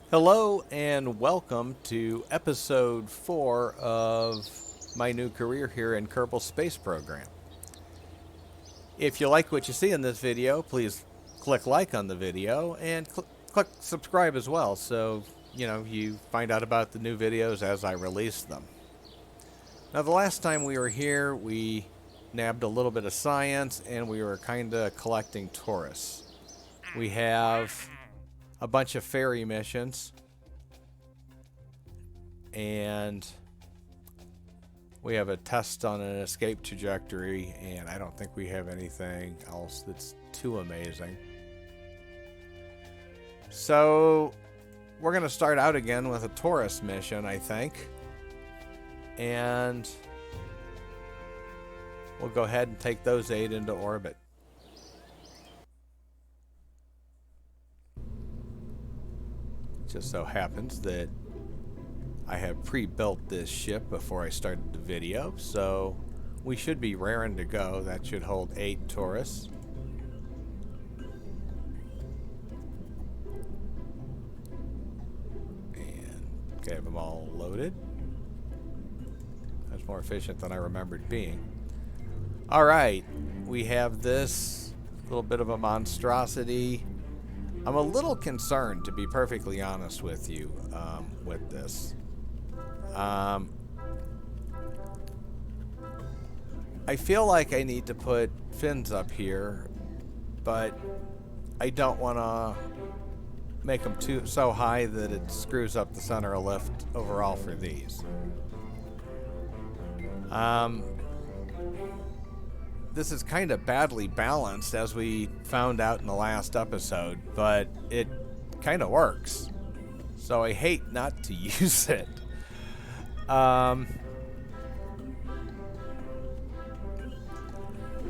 Hello and welcome to episode 4 of my new career here in Kerbal Space Program. If you like what you see in this video, please click like on the video and click subscribe as well so you find out about the new videos as I release them. Now the last time we were here, we nabbed a little bit of science and we were kind of collecting tourists. We have a bunch of ferry missions, and we have a test on an escape trajectory, and I don't think we have anything else that's too amazing. So we're going to start out again with a tourist mission, I think, and we'll go ahead and take those 8 into orbit. Just so happens that I have pre-built this ship before I started the video, so we should be raring to go. That should hold 8 tourists. And have them all loaded. That's more efficient than I remembered being. Alright, we have this little bit of a monstrosity. I'm a little concerned, to be perfectly honest with you, with this. I feel like I need to put fins up here, but I don't want to make them so high that it screws up the center of lift overall for these. This is kind of badly balanced, as we found out in the last episode, but it kind of works. So I hate not to use it.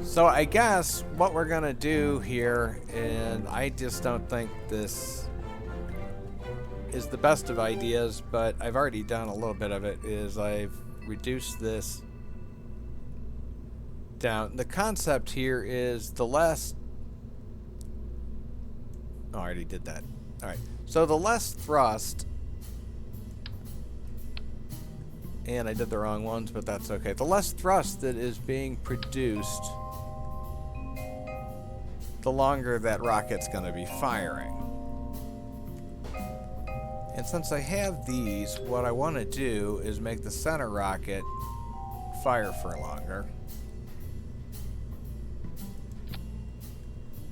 So I guess what we're going to do here, and I just don't think this is the best of ideas, but I've already done a little bit of it, is I've reduced this down. The concept here is the less... Oh, I already did that. Alright, so the less thrust... And I did the wrong ones, but that's okay. The less thrust that is being produced, the longer that rocket's going to be firing. And since I have these, what I want to do is make the center rocket fire for longer.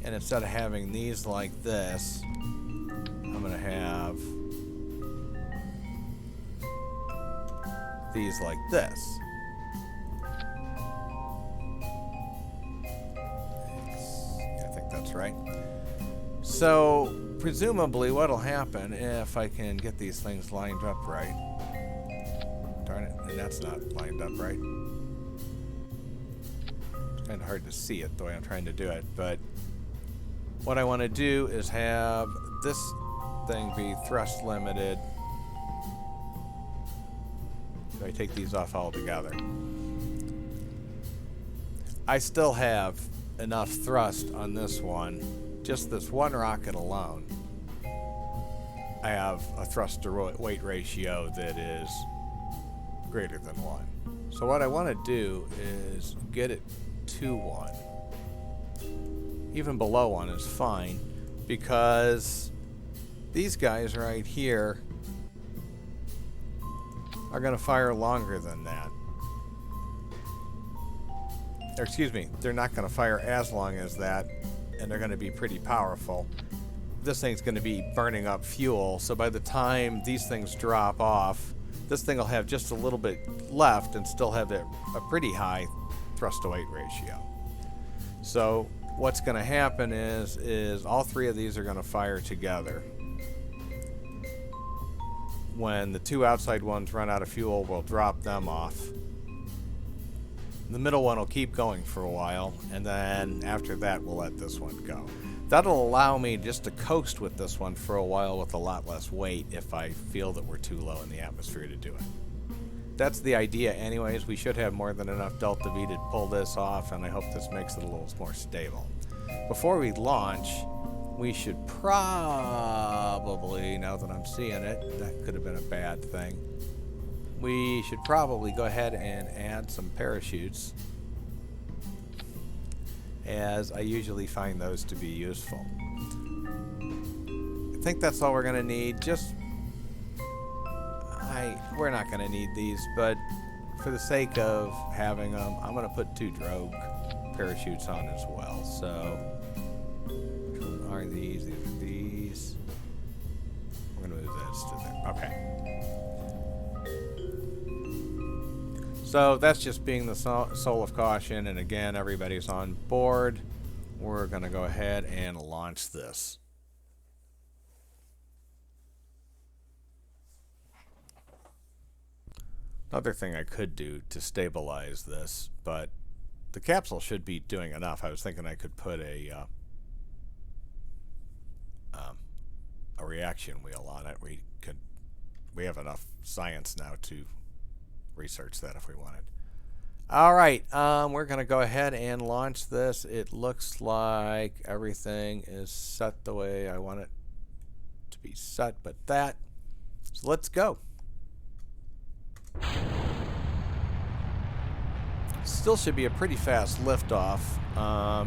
And instead of having these like this, I'm going to have these like this. I think that's right. So presumably what'll happen if I can get these things lined up right. Darn it, and that's not lined up right. It's kind of hard to see it the way I'm trying to do it, but what I want to do is have this thing be thrust limited. So I take these off altogether. I still have enough thrust on this one. Just this one rocket alone, I have a thrust to weight ratio that is greater than 1. So what I want to do is get it to 1. Even below 1 is fine, because these guys right here are going to fire longer than that. Or excuse me, they're not going to fire as long as that, and they're going to be pretty powerful. This thing's going to be burning up fuel, so by the time these things drop off, this thing will have just a little bit left and still have a pretty high thrust to weight ratio. So what's going to happen is all 3 of these are going to fire together. When the 2 outside ones run out of fuel, we'll drop them off. The middle one will keep going for a while, and then after that we'll let this one go. That'll allow me just to coast with this one for a while with a lot less weight if I feel that we're too low in the atmosphere to do it. That's the idea anyways. We should have more than enough delta V to pull this off, and I hope this makes it a little more stable. Before we launch, we should probably, now that I'm seeing it, that could have been a bad thing. We should probably go ahead and add some parachutes, as I usually find those to be useful. I think that's all we're going to need. We're not going to need these, but for the sake of having them, I'm going to put 2 drogue parachutes on as well. So, which one are these? These are these. We're going to move this to there. Okay. So that's just being the soul of caution, and again, everybody's on board. We're going to go ahead and launch this. Another thing I could do to stabilize this, but the capsule should be doing enough. I was thinking I could put a reaction wheel on it. We have enough science now to research that if we wanted. All right, we're going to go ahead and launch this. It looks like everything is set the way I want it to be set, but that. So let's go. Still should be a pretty fast liftoff.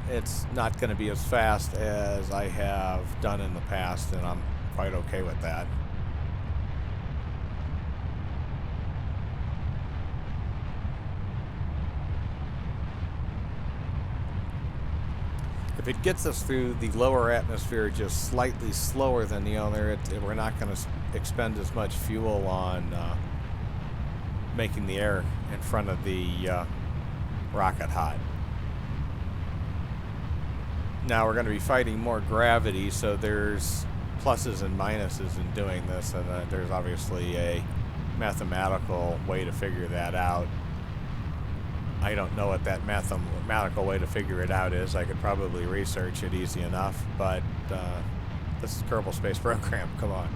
It's not going to be as fast as I have done in the past, and I'm quite okay with that. If it gets us through the lower atmosphere just slightly slower than the other, we're not going to expend as much fuel on making the air in front of the rocket hot. Now we're going to be fighting more gravity, so there's pluses and minuses in doing this, and there's obviously a mathematical way to figure that out. I don't know what that mathematical way to figure it out is. I could probably research it easy enough, but this is Kerbal Space Program. Come on.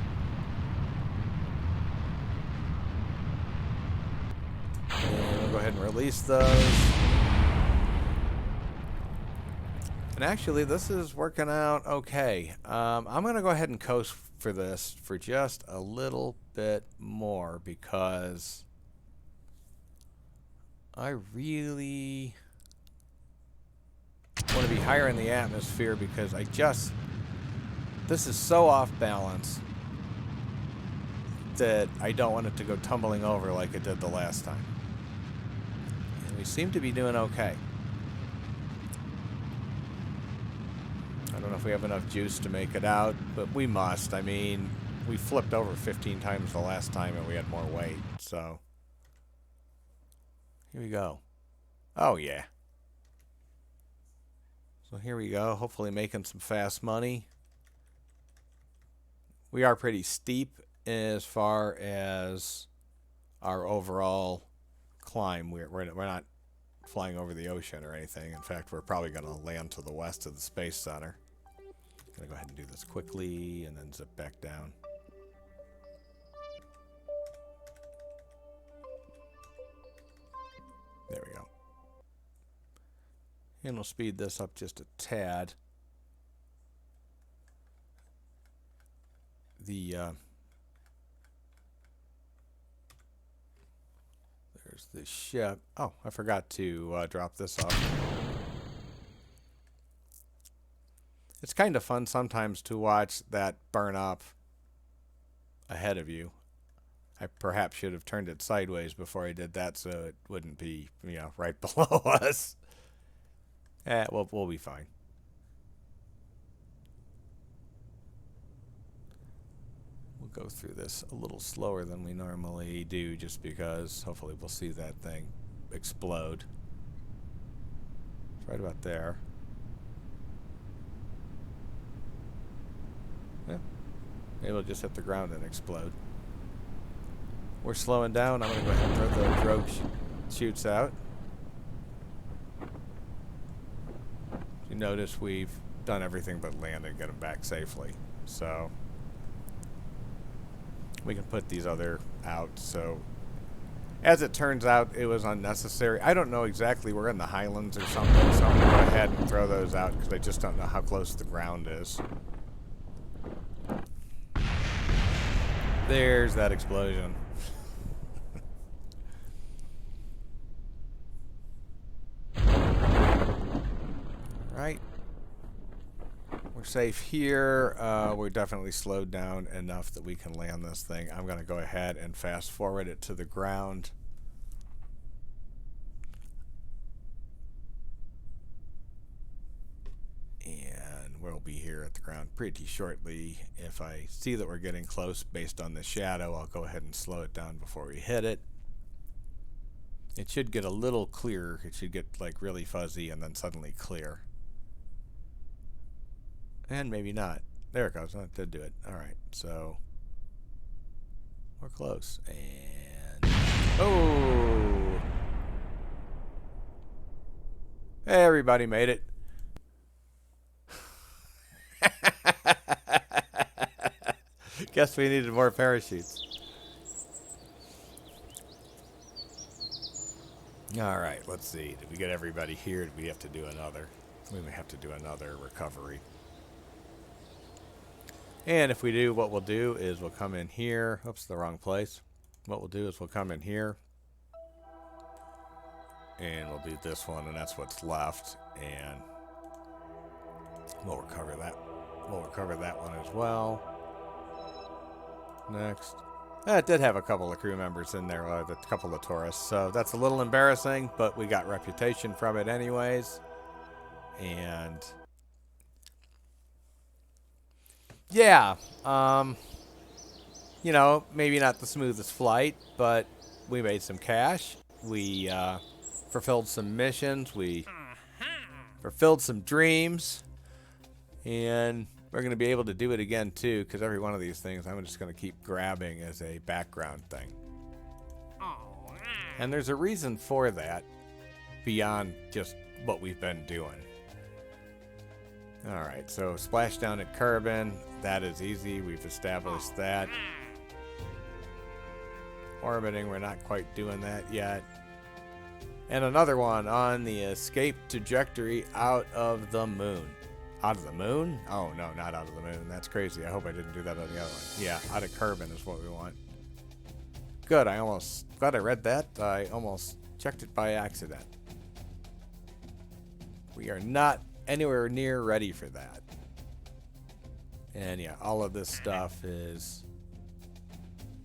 And we'll go ahead and release those. And actually, this is working out okay. I'm going to go ahead and coast for this for just a little bit more because I really want to be higher in the atmosphere because this is so off balance that I don't want it to go tumbling over like it did the last time. And we seem to be doing okay. I don't know if we have enough juice to make it out, but we must. I mean, we flipped over 15 times the last time and we had more weight, so here we go. Oh, yeah. So here we go, hopefully making some fast money. We are pretty steep as far as our overall climb. We're not flying over the ocean or anything. In fact, we're probably going to land to the west of the Space Center. Going to go ahead and do this quickly and then zip back down. There we go. And we'll speed this up just a tad. There's the ship. Oh, I forgot to drop this off. It's kind of fun sometimes to watch that burn up ahead of you. I perhaps should have turned it sideways before I did that so it wouldn't be, right below us. We'll be fine. We'll go through this a little slower than we normally do just because hopefully we'll see that thing explode. It's right about there. Yeah. Maybe it'll just hit the ground and explode. We're slowing down. I'm going to go ahead and throw the drogue chutes out. You notice we've done everything but land and get them back safely. So we can put these other out. So as it turns out, it was unnecessary. I don't know exactly. We're in the highlands or something, so I'm going to go ahead and throw those out because I just don't know how close the ground is. There's that explosion. Right. We're safe here. We're definitely slowed down enough that we can land this thing. I'm going to go ahead and fast forward it to the ground. And we'll be here at the ground pretty shortly. If I see that we're getting close based on the shadow, I'll go ahead and slow it down before we hit it. It should get a little clearer. It should get like really fuzzy and then suddenly clear. And maybe not. There it goes. That did do it. Alright, so we're close. And oh! Hey, everybody made it. Guess we needed more parachutes. Alright, let's see. Did we get everybody here? Did we have to do another? We may have to do another recovery. And if we do, what we'll do is we'll come in here. Oops, the wrong place. What we'll do is we'll come in here. And we'll do this one, and that's what's left. And we'll recover that. We'll recover that one as well. Next. It did have a couple of crew members in there, a couple of tourists. So that's a little embarrassing, but we got reputation from it anyways. And yeah, you know, maybe not the smoothest flight, but we made some cash. We fulfilled some missions. We fulfilled some dreams. And we're going to be able to do it again, too, because every one of these things I'm just going to keep grabbing as a background thing. And there's a reason for that beyond just what we've been doing. Alright, so splashdown at Kerbal. That is easy. We've established that. Orbiting, we're not quite doing that yet. And another one on the escape trajectory out of the moon. Out of the moon? Oh, no, not out of the moon. That's crazy. I hope I didn't do that on the other one. Yeah, out of Kerbal is what we want. Good, glad I read that. I almost checked it by accident. We are not anywhere near ready for that. And yeah, all of this stuff is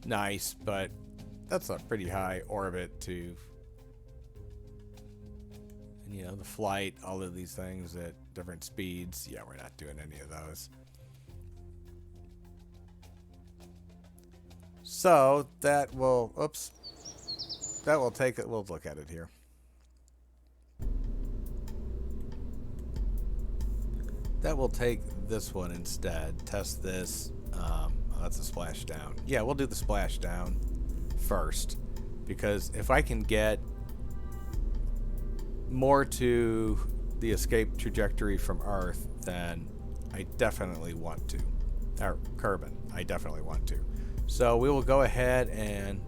nice, but that's a pretty high orbit to, and you know, the flight, all of these things at different speeds. Yeah, we're not doing any of those. So that will, that will take it. We'll look at it here. That will take this one instead. Test this. That's a splashdown. Yeah, we'll do the splashdown first, because if I can get more to the escape trajectory from Earth, then I definitely want to. Or Kerbal, I definitely want to. So we will go ahead and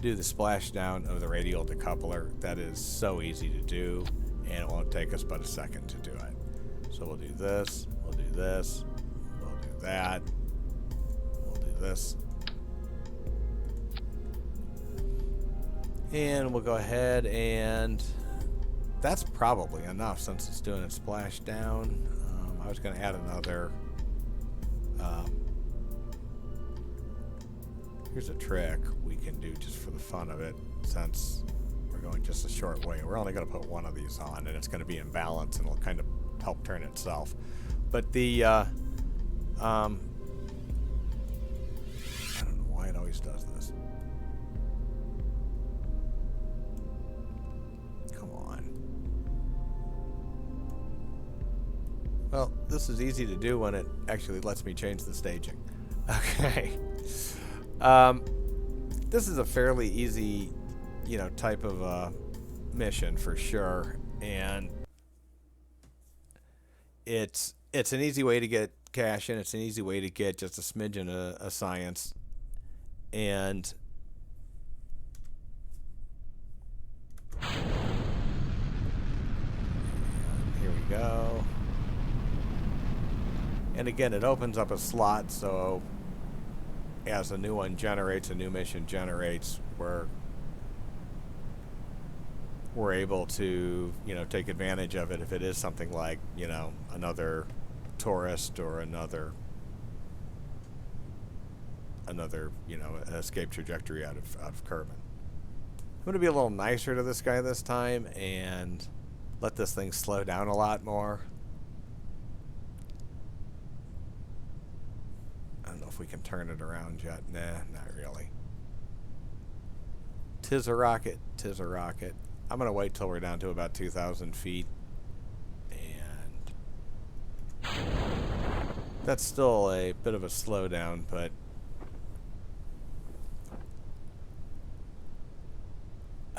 do the splashdown of the radial decoupler. That is so easy to do, and it won't take us but a second to do it. So we'll do this, we'll do this, we'll do that, we'll do this. And we'll go ahead, and that's probably enough since it's doing a splashdown. I was going to add another. Here's a trick we can do just for the fun of it, since we're going just a short way. We're only going to put one of these on, and it's going to be in balance, and it'll kind of help turn itself. But the I don't know why it always does this. Come on. Well, this is easy to do when it actually lets me change the staging. Okay. This is a fairly easy, you know, type of mission for sure, and it's an easy way to get cash, and it's an easy way to get just a smidgen of science. And here we go. And again, it opens up a slot, so as a new one generates, a new mission generates, we're able to, take advantage of it if it is something like, another tourist or another an escape trajectory out of Kerbal. I'm going to be a little nicer to this guy this time and let this thing slow down a lot more. I don't know if we can turn it around yet. Nah, not really. Tis a rocket, tis a rocket. I'm going to wait till we're down to about 2,000 feet. And that's still a bit of a slowdown, but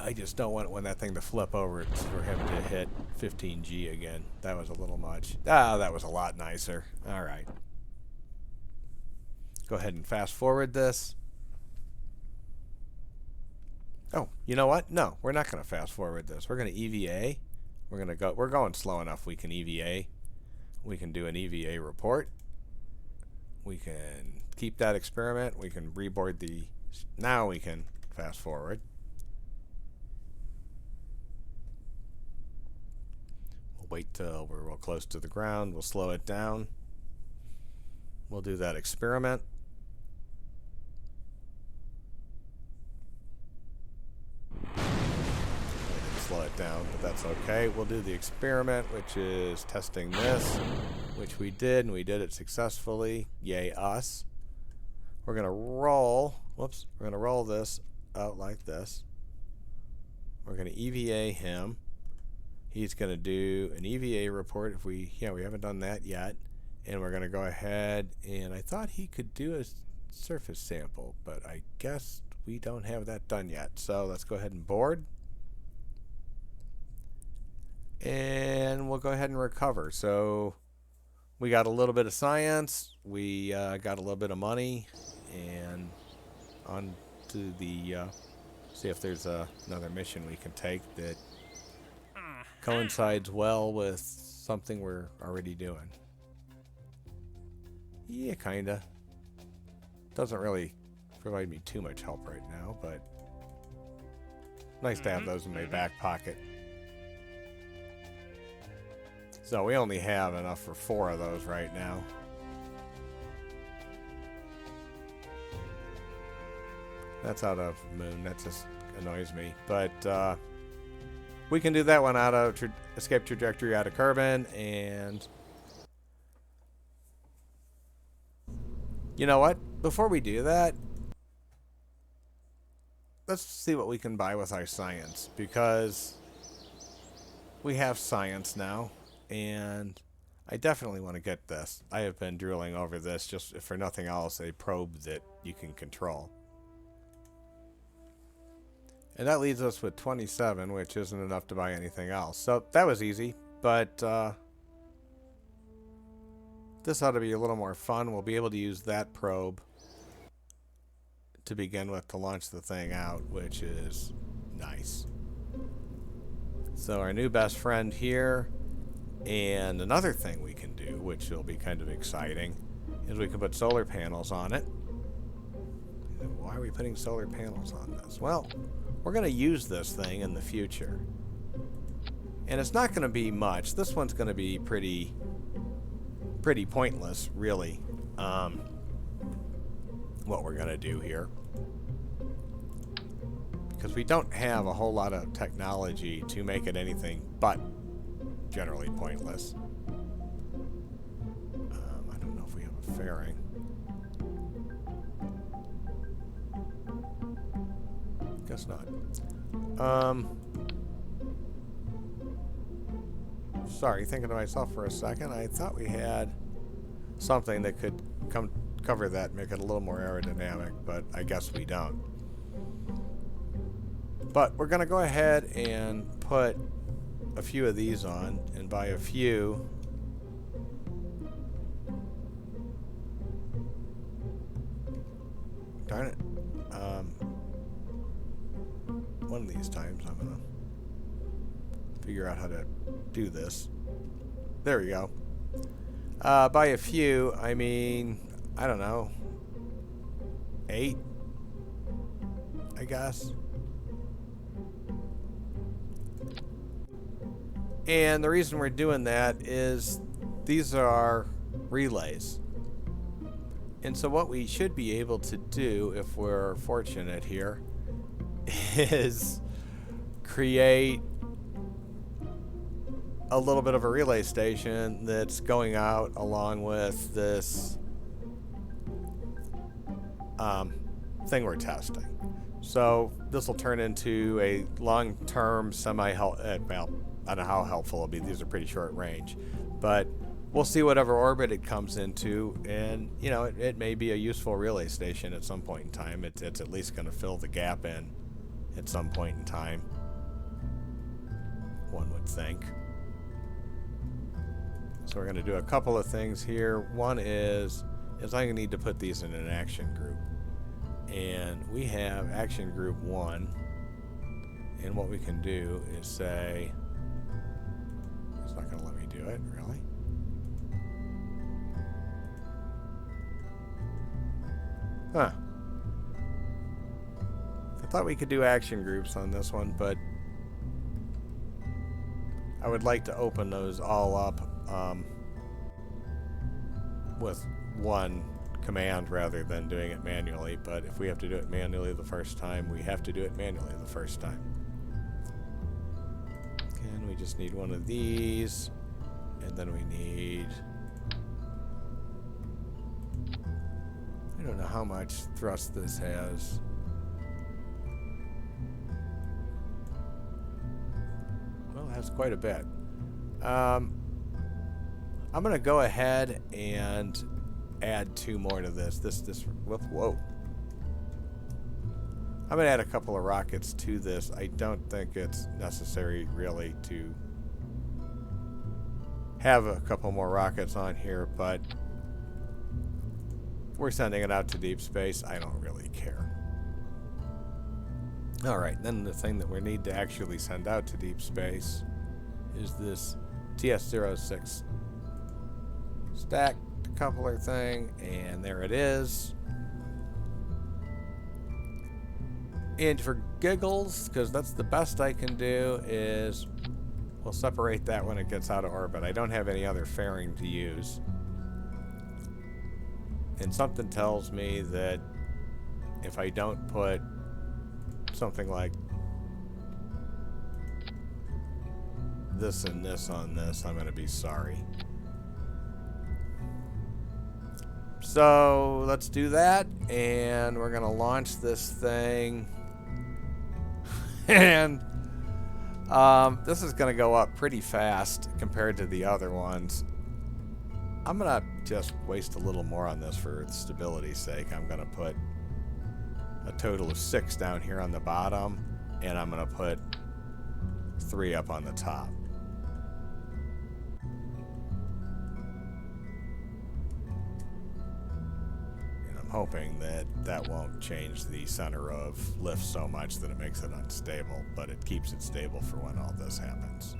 I just don't want that thing to flip over for him to hit 15G again. That was a little much. That was a lot nicer. All right. Go ahead and fast forward this. Oh, you know what? No, we're not going to fast forward this. We're going to EVA. We're going slow enough we can EVA. We can do an EVA report. We can keep that experiment. We can reboard now we can fast forward. Wait till we're real close to the ground. We'll slow it down. We'll do that experiment. Slow it down, but that's okay. We'll do the experiment, which is testing this, which we did, and we did it successfully. Yay us. We're going to roll. Whoops. We're going to roll this out like this. We're going to EVA him. He's going to do an EVA report if we haven't done that yet. And we're going to go ahead, and I thought he could do a surface sample, but I guess we don't have that done yet. So let's go ahead and board. And we'll go ahead and recover. So we got a little bit of science, we got a little bit of money, and on to the see if there's another mission we can take that coincides well with something we're already doing. Yeah, kinda. Doesn't really provide me too much help right now, but nice to have those in my back pocket. So we only have enough for 4 of those right now. That's out of Moon. That just annoys me. But we can do that one out of escape trajectory out of Kerbal. And you know what? Before we do that, let's see what we can buy with our science. Because we have science now. And I definitely want to get this. I have been drooling over this, just if for nothing else, a probe that you can control. And that leaves us with 27, which isn't enough to buy anything else. So that was easy, but this ought to be a little more fun. We'll be able to use that probe to begin with to launch the thing out, which is nice. So our new best friend here. And another thing we can do, which will be kind of exciting, is we can put solar panels on it. Why are we putting solar panels on this? Well, we're going to use this thing in the future. And it's not going to be much. This one's going to be pretty pointless, really, what we're going to do here. Because we don't have a whole lot of technology to make it anything but generally pointless. I don't know if we have a fairing. Guess not. Sorry, thinking to myself for a second. I thought we had something that could cover that, make it a little more aerodynamic, but I guess we don't. But we're going to go ahead and put a few of these on, and by a few, darn it, one of these times I'm gonna figure out how to do this. There we go. By a few, I mean, I don't know, 8, I guess. And the reason we're doing that is these are relays. And so what we should be able to do, if we're fortunate here, is create a little bit of a relay station that's going out along with this thing we're testing. So this will turn into a long-term well, I don't know how helpful it'll be. These are pretty short range, but we'll see whatever orbit it comes into, and you know, it may be a useful relay station at some point in time. It's at least going to fill the gap in at some point in time, one would think. So we're going to do a couple of things here. One is I'm going to need to put these in an action group. And we have action group 1. And what we can do is say, it's not going to let me do it, really? Huh. I thought we could do action groups on this one, but I would like to open those all up with one command rather than doing it manually. But if we have to do it manually the first time, we have to do it manually the first time. And we just need one of these, and then we need, I don't know how much thrust this has. Well, it has quite a bit. I'm going to go ahead and add 2 more to this. Whoa. I'm going to add a couple of rockets to this. I don't think it's necessary really to have a couple more rockets on here, but we're sending it out to deep space. I don't really care. Alright, then the thing that we need to actually send out to deep space is this TS-06 stack coupler thing, and there it is. And for giggles, because that's the best I can do, is we'll separate that when it gets out of orbit. I don't have any other fairing to use. And something tells me that if I don't put something like this and this on this, I'm going to be sorry. So let's do that, and we're going to launch this thing. And this is going to go up pretty fast compared to the other ones. I'm going to just waste a little more on this for stability's sake. I'm going to put a total of 6 down here on the bottom, and I'm going to put 3 up on the top. Hoping that that won't change the center of lift so much that it makes it unstable, but it keeps it stable for when all this happens.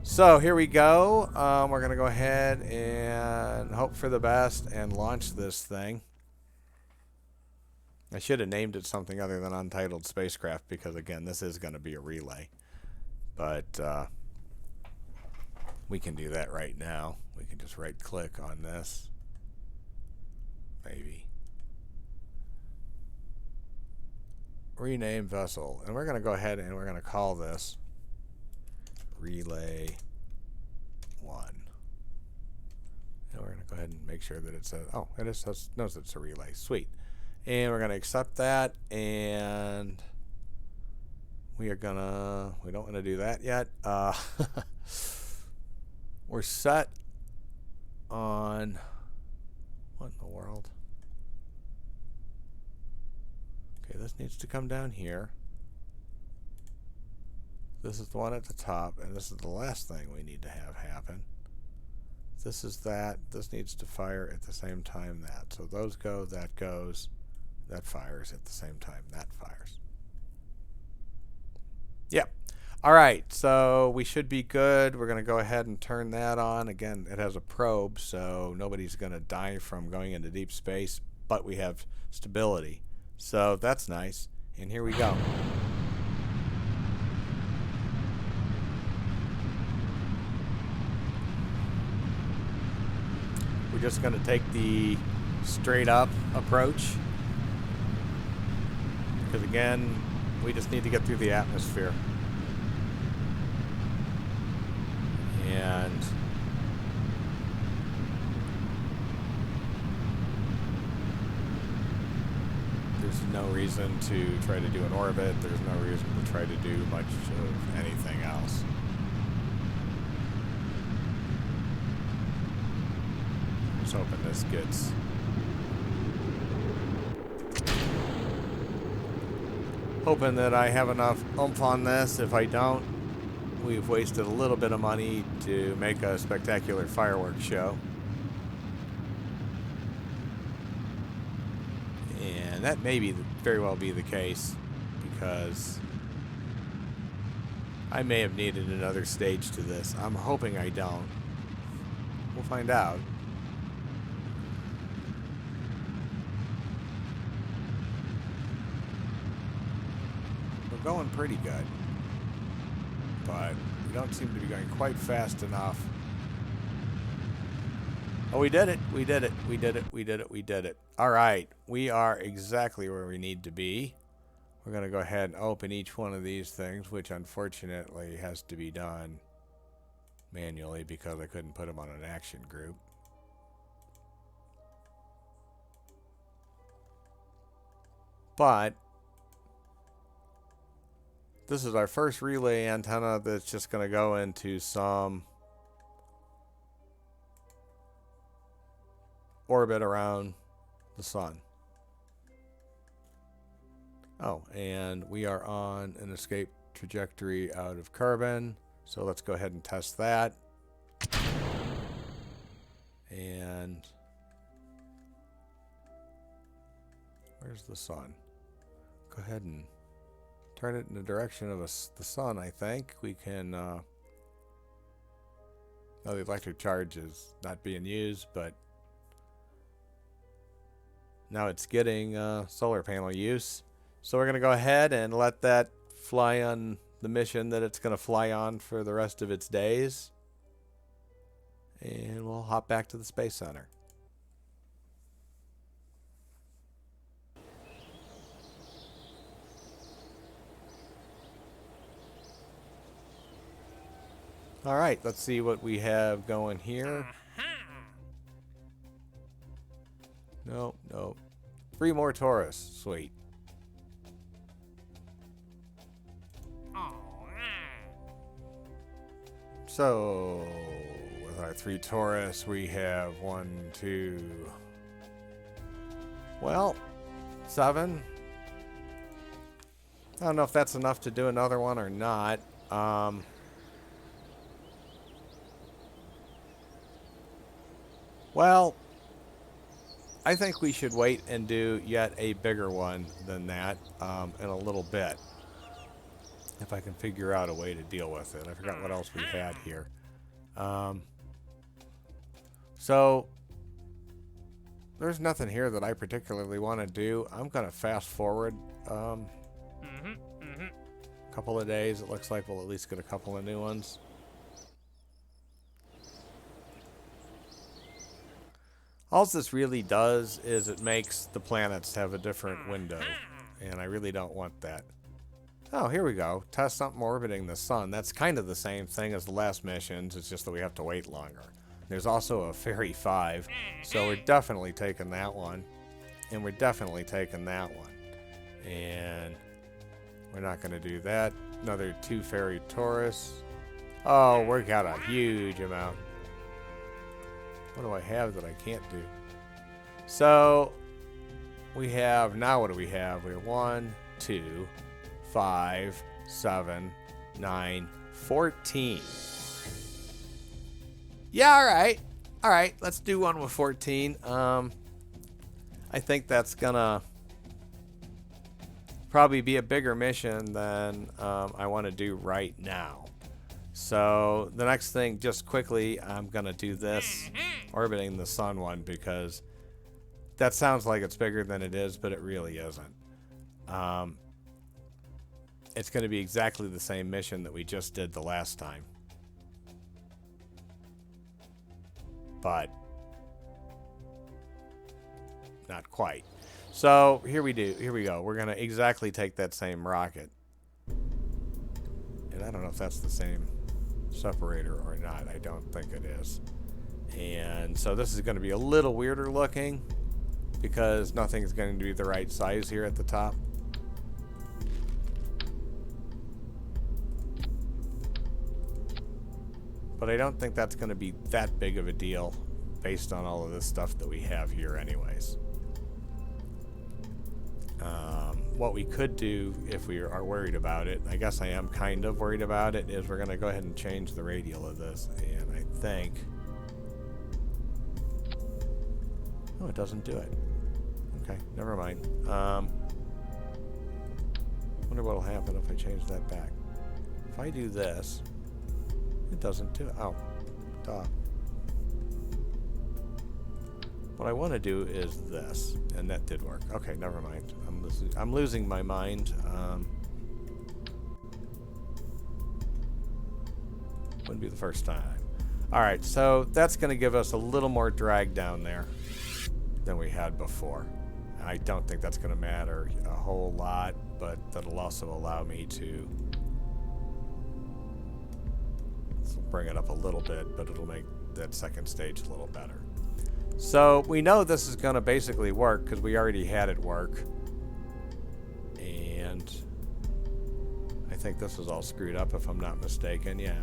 So here we go. We're going to go ahead and hope for the best and launch this thing. I should have named it something other than Untitled Spacecraft, because again, this is going to be a relay. But we can do that right now. We can just right click on this. Maybe. Rename vessel, and we're going to go ahead and we're going to call this Relay 1. And we're going to go ahead and make sure that it says, oh, it knows it's a relay. Sweet. And we're going to accept that, and we don't want to do that yet. We're set on, what in the world? Okay, this needs to come down here. This is the one at the top, and this is the last thing we need to have happen. This is that. This needs to fire at the same time that. So those go, that goes, that fires at the same time that fires. Yep. All right, so we should be good. We're going to go ahead and turn that on. Again, it has a probe, so nobody's going to die from going into deep space but we have stability. So that's nice. And here we go. We're just going to take the straight up approach. Because again, we just need to get through the atmosphere. And there's no reason to try to do an orbit. There's no reason to try to do much of anything else. Just hoping this gets... Hoping that I have enough oomph on this. If I don't, we've wasted a little bit of money to make a spectacular fireworks show. And that may be very well be the case, because I may have needed another stage to this. I'm hoping I don't. We'll find out. We're going pretty good, but we don't seem to be going quite fast enough. Oh, we did it. We did it. We did it. We did it. We did it. All right. We are exactly where we need to be. We're going to go ahead and open each one of these things, which unfortunately has to be done manually because I couldn't put them on an action group. But this is our first relay antenna that's just going to go into some orbit around the sun. Oh, and we are on an escape trajectory out of Kerbal, so let's go ahead and test that. And where's the sun? Go ahead and turn it in the direction of the sun, I think. We can... oh, the electric charge is not being used, but now it's getting solar panel use. So we're going to go ahead and let that fly on the mission that it's going to fly on for the rest of its days. And we'll hop back to the Space Center. All right, let's see what we have going here. Nope, nope. 3 more Taurus. Sweet. So, with our 3 Taurus, we have 1, 2... Well, 7. I don't know if that's enough to do another one or not. Well, I think we should wait and do yet a bigger one than that in a little bit. If I can figure out a way to deal with it. I forgot what else we had here. So, there's nothing here that I particularly want to do. I'm going to fast forward a couple of days. It looks like we'll at least get a couple of new ones. All this really does is it makes the planets have a different window, and I really don't want that. Oh, here we go. Test something orbiting the sun. That's kind of the same thing as the last missions. It's just that we have to wait longer. There's also a Fairy 5, so we're definitely taking that one. And we're definitely taking that one. And we're not going to do that. Another 2 Fairy Taurus. Oh, we got a huge amount. What do I have that I can't do? So, we have, now what do we have? We have 1, 2, 5, 7, 9, 14. Yeah, alright. Alright, let's do one with 14. I think that's gonna probably be a bigger mission than I want to do right now. So, the next thing, just quickly, I'm gonna do this orbiting the sun one because that sounds like it's bigger than it is, but it really isn't. It's going to be exactly the same mission that we just did the last time. But not quite. So here we go. We're going to exactly take that same rocket. And I don't know if that's the same separator or not. I don't think it is. And so this is going to be a little weirder looking because nothing's going to be the right size here at the top. But I don't think that's going to be that big of a deal based on all of this stuff that we have here anyways. What we could do if we are worried about it, I guess I am kind of worried about it, is we're going to go ahead and change the radial of this. And I think... Oh, it doesn't do it. Okay, never mind. Wonder what will happen if I change that back. If I do this... It doesn't do it. Oh, duh. What I want to do is this, and that did work. Okay, never mind. I'm losing my mind. Wouldn't be the first time. All right, so that's going to give us a little more drag down there than we had before. I don't think that's going to matter a whole lot, but that'll also allow me to bring it up a little bit, but it'll make that second stage a little better. So we know this is going to basically work because we already had it work. And I think this is all screwed up if I'm not mistaken. Yeah.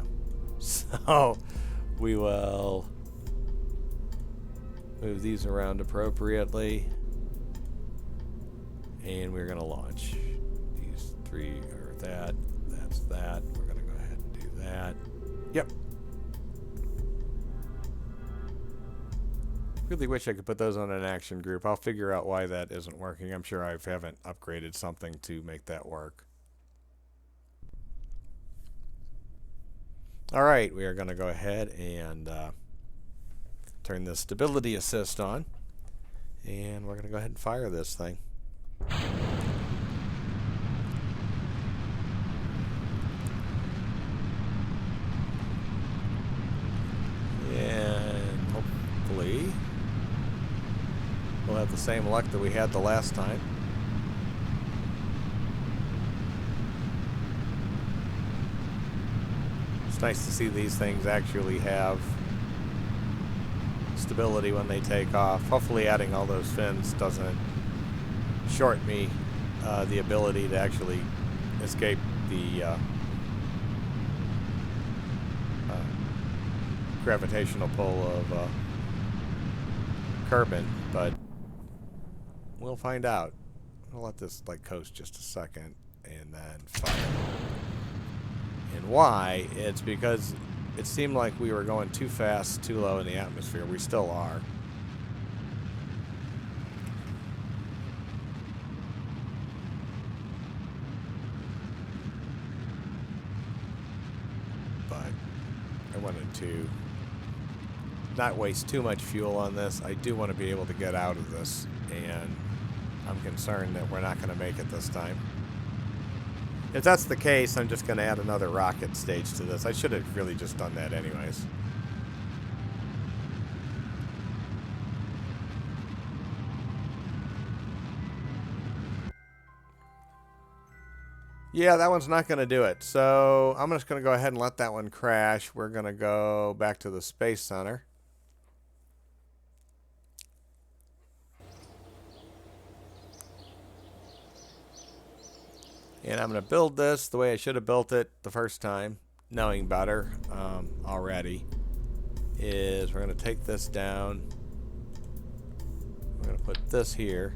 So we will move these around appropriately. And we're going to launch. These three are that. That's that. We're going to go ahead and do that. Yep. Really wish I could put those on an action group. I'll figure out why that isn't working. I'm sure I haven't upgraded something to make that work. Alright, we are going to go ahead and turn the stability assist on. And we're going to go ahead and fire this thing. And hopefully we'll have the same luck that we had the last time. It's nice to see these things actually have stability when they take off. Hopefully adding all those fins doesn't short me the ability to actually escape the gravitational pull of Kerbal, but we'll find out. I'll let this coast just a second and then fire. And why? It's because it seemed like we were going too fast, too low in the atmosphere. We still are. But I wanted to not waste too much fuel on this. I do want to be able to get out of this, and I'm concerned that we're not going to make it this time. If that's the case, I'm just going to add another rocket stage to this. I should have really just done that anyways. Yeah, that one's not going to do it. So I'm just going to go ahead and let that one crash. We're going to go back to the Space Center. And I'm going to build this the way I should have built it the first time, knowing better already. Is we're going to take this down. We're going to put this here.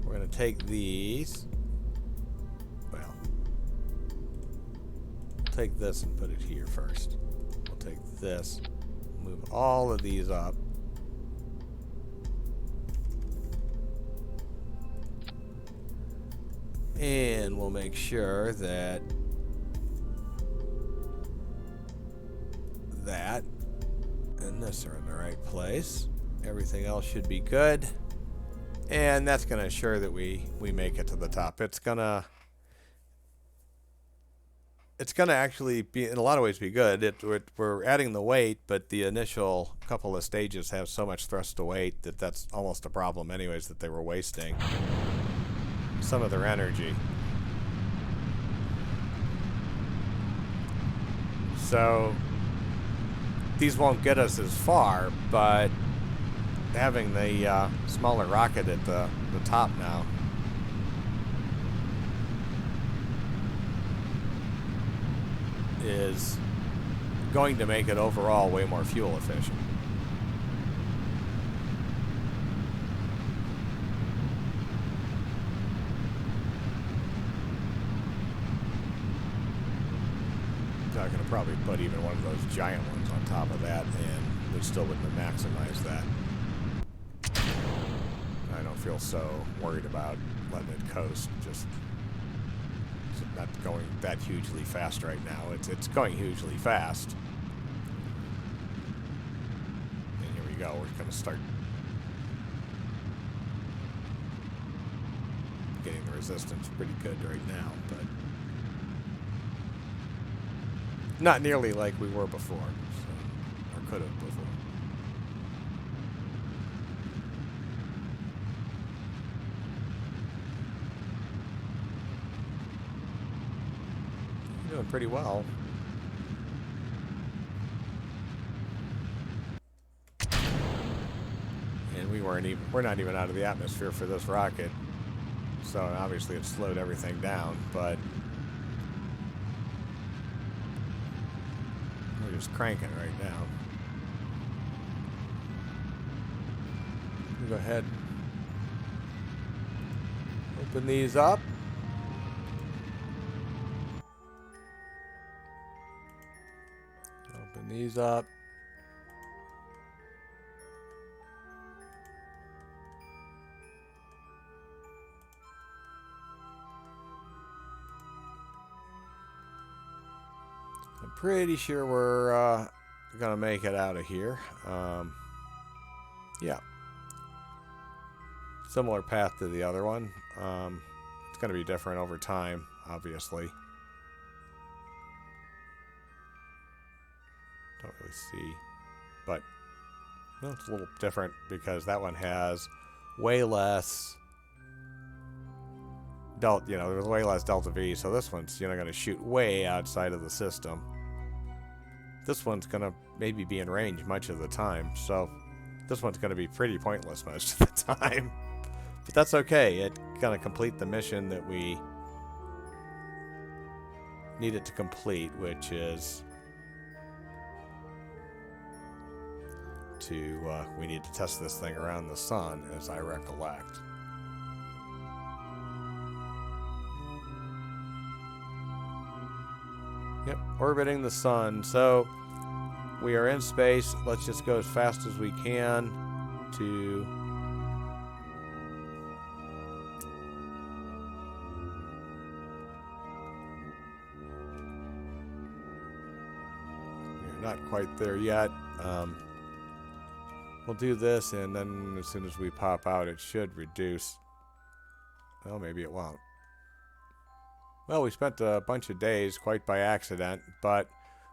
We're going to take these. Well, we'll take this and put it here first. We'll take this, move all of these up. And we'll make sure that that and this are in the right place. Everything else should be good. And that's going to ensure that we make it to the top. It's going to actually be, in a lot of ways, be good. We're adding the weight, but the initial couple of stages have so much thrust to weight that that's almost a problem anyways, that they were wasting some of their energy. So these won't get us as far, but having the smaller rocket at the top now is going to make it overall way more fuel efficient. I'm going to probably put even one of those giant ones on top of that, and we still wouldn't have maximized that. I don't feel so worried about letting it coast. Just it's not going that hugely fast right now. It's going hugely fast. And here we go. We're going to start getting the resistance pretty good right now, but not nearly like we were before, so, or could have before. Doing pretty well. And we're not even out of the atmosphere for this rocket. So obviously it slowed everything down, but we're just cranking right now. Go ahead. Open these up. Open these up. I'm pretty sure we're gonna make it out of here. Yeah. Similar path to the other one. It's gonna be different over time, obviously. Don't really see, but well, it's a little different because that one has way less delta. You know, there's way less delta V. So this one's going to shoot way outside of the system. This one's going to maybe be in range much of the time. So this one's going to be pretty pointless most of the time. But that's okay. It's going to complete the mission that we need it to complete, which is we need to test this thing around the sun, as I recollect. Yep, orbiting the sun. So we are in space. Let's just go as fast as we can to we're not quite there yet. We'll do this, and then as soon as we pop out, it should reduce. Well, maybe it won't. Well, we spent a bunch of days quite by accident, but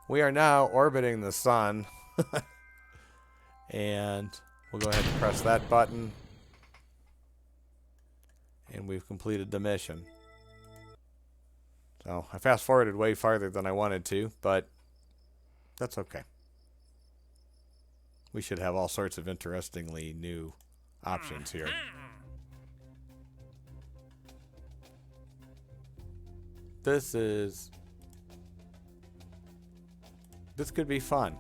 we are now orbiting the sun. And we'll go ahead and press that button. And we've completed the mission. So I fast forwarded way farther than I wanted to, but that's okay. We should have all sorts of interestingly new options here. This could be fun.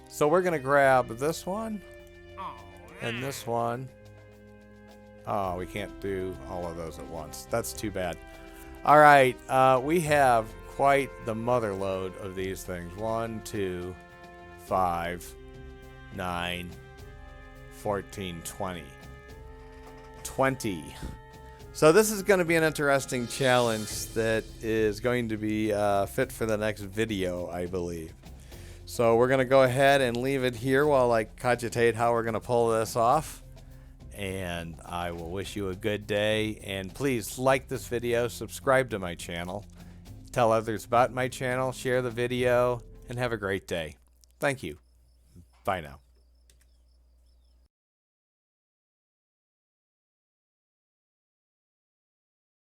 So we're going to grab this one and this one. Oh, we can't do all of those at once. That's too bad. All right, we have quite the mother load of these things. 1, 2, 5, 9, 14, 20. 20. So this is going to be an interesting challenge that is going to be fit for the next video, I believe. So we're going to go ahead and leave it here while I cogitate how we're going to pull this off. And I will wish you a good day. And please like this video, subscribe to my channel, tell others about my channel, share the video, and have a great day. Thank you. Bye now.